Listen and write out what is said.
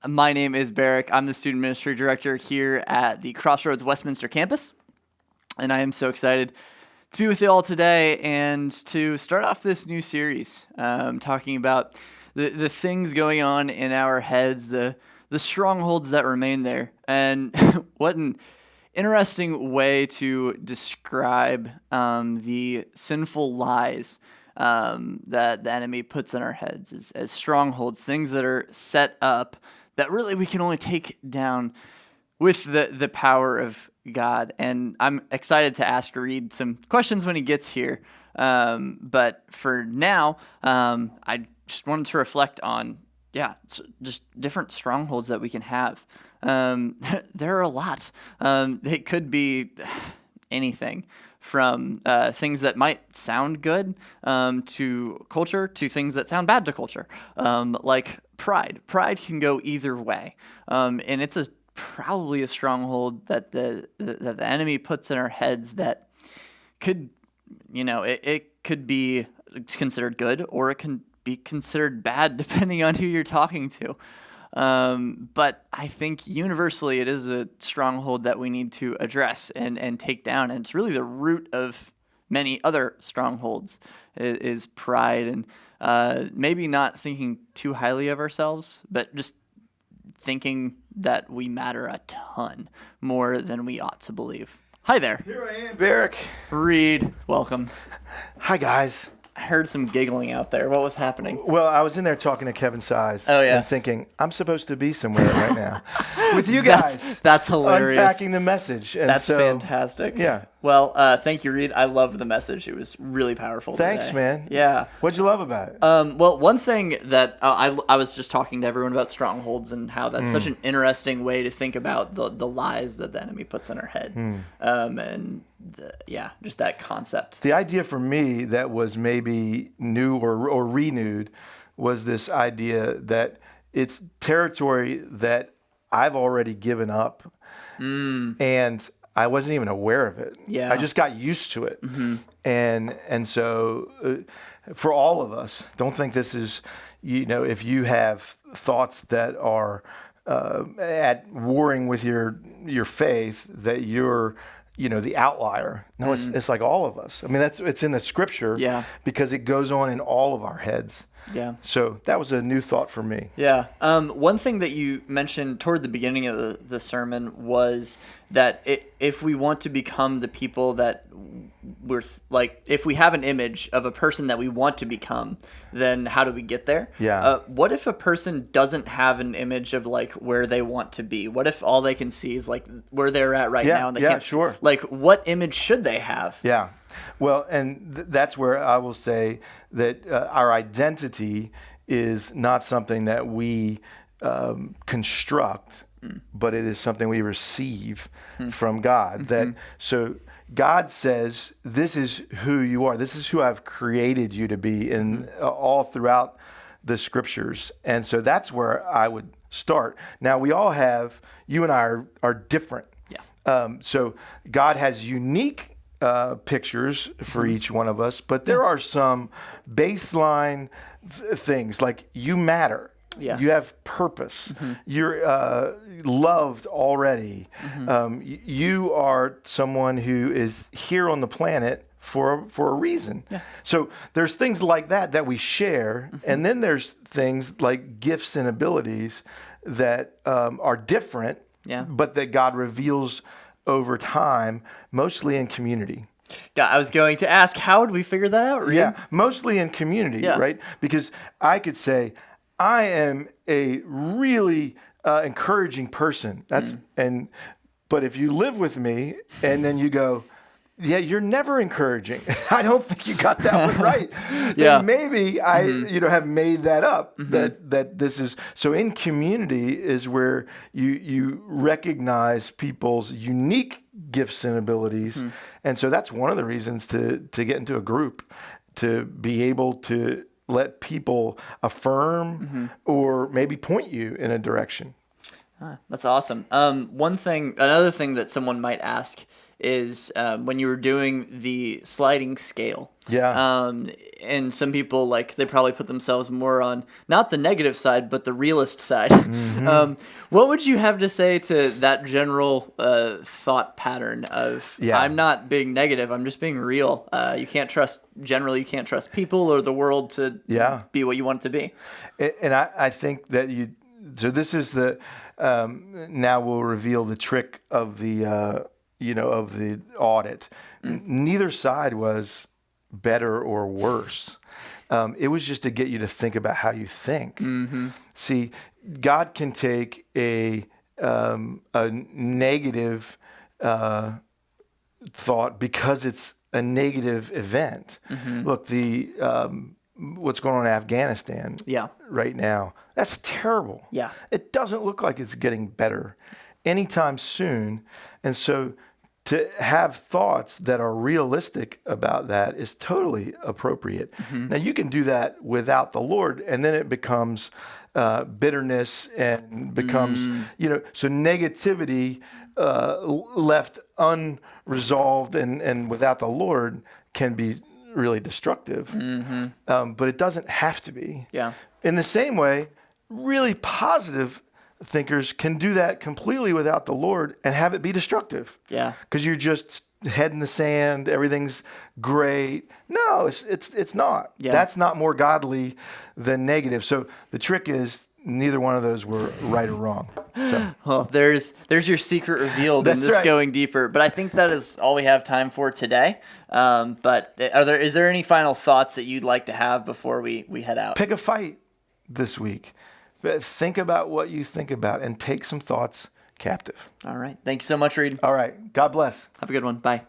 My name is Barak. I'm the student ministry director here at the Crossroads Westminster campus, and I am so excited to be with you all today and to start off this new series, talking about the things going on in our heads, the strongholds that remain there, and what an interesting way to describe the sinful lies that the enemy puts in our heads as strongholds, things that are set up that really we can only take down with the power of God. And I'm excited to ask Reid some questions when he gets here. But for now, I just wanted to reflect on, just different strongholds that we can have. There are a lot. It could be anything from things that might sound good to culture to things that sound bad to culture, like pride. Pride can go either way, and it's probably a stronghold that the enemy puts in our heads that could, it could be considered good or it can be considered bad depending on who you're talking to. But I think universally it is a stronghold that we need to address and take down. And it's really the root of many other strongholds is pride and maybe not thinking too highly of ourselves, but just thinking that we matter a ton more than we ought to believe. Hi there. Here I am, Barak. Reid, welcome. Hi, guys. I heard some giggling out there. What was happening? Well, I was in there talking to Kevin Size and thinking, I'm supposed to be somewhere right now with you guys. That's hilarious. Unpacking the message. And that's fantastic. Yeah. Well, thank you, Reid. I loved the message. It was really powerful Thanks, today. man. Yeah. What'd you love about it? Well, one thing that I was just talking to everyone about strongholds and how that's such an interesting way to think about the lies that the enemy puts in our head. And just that concept. The idea for me that was maybe new or renewed was this idea that it's territory that I've already given up. And I wasn't even aware of it. Yeah. I just got used to it. And so for all of us, don't think this is, if you have thoughts that are at warring with your faith, that you're, the outlier. No, it's like all of us. I mean, it's in the scripture because it goes on in all of our heads. Yeah. So that was a new thought for me. Yeah. One thing that you mentioned toward the beginning of the sermon was that if we want to become the people that we're if we have an image of a person that we want to become, then how do we get there? Yeah. What if a person doesn't have an image of where they want to be? What if all they can see is where they're at right now and they can't? Sure. What image should they have? Yeah. Well, and that's where I will say that our identity is not something that we construct, but it is something we receive from God. That so God says, this is who you are. This is who I've created you to be in all throughout the scriptures. And so that's where I would start. Now, we all have, you and I are different. Yeah. So God has unique pictures for each one of us, but there are some baseline things like you matter. Yeah. You have purpose. You're loved already. You are someone who is here on the planet for a reason. Yeah. So there's things like that we share, and then there's things like gifts and abilities that are different, but that God reveals over time, mostly in community. God, I was going to ask, how would we figure that out, Reid? Yeah, mostly in community, right? Because I could say, I am a really encouraging person. But if you live with me and then you go, yeah, you're never encouraging. I don't think you got that one right. Then maybe I, have made that up. That this is so. In community is where you recognize people's unique gifts and abilities, and so that's one of the reasons to get into a group, to be able to let people affirm or maybe point you in a direction. That's awesome. Another thing that someone might ask is when you were doing the sliding scale. Yeah. And some people, like, they probably put themselves more on not the negative side, but the realist side. What would you have to say to that general thought pattern of, I'm not being negative, I'm just being real. You can't trust people or the world to be what you want it to be. And I think that so this is now we'll reveal the trick of the, of the audit. Neither side was better or worse. It was just to get you to think about how you think. See, God can take a negative thought because it's a negative event. Look, what's going on in Afghanistan right now, that's terrible. It doesn't look like it's getting better anytime soon. And so to have thoughts that are realistic about that is totally appropriate. Now, you can do that without the Lord, and then it becomes bitterness and becomes, so negativity left unresolved and without the Lord can be really destructive. But it doesn't have to be. In the same way, really positive thinkers can do that completely without the Lord and have it be destructive. Because you're just head in the sand, everything's great. No, it's not. That's not more godly than negative. So the trick is neither one of those were right or wrong. So. Well, there's your secret revealed in this going deeper. But I think that is all we have time for today. But is there any final thoughts that you'd like to have before we head out? Pick a fight this week. Think about what you think about and take some thoughts captive. All right. Thank you so much, Reid. All right. God bless. Have a good one. Bye.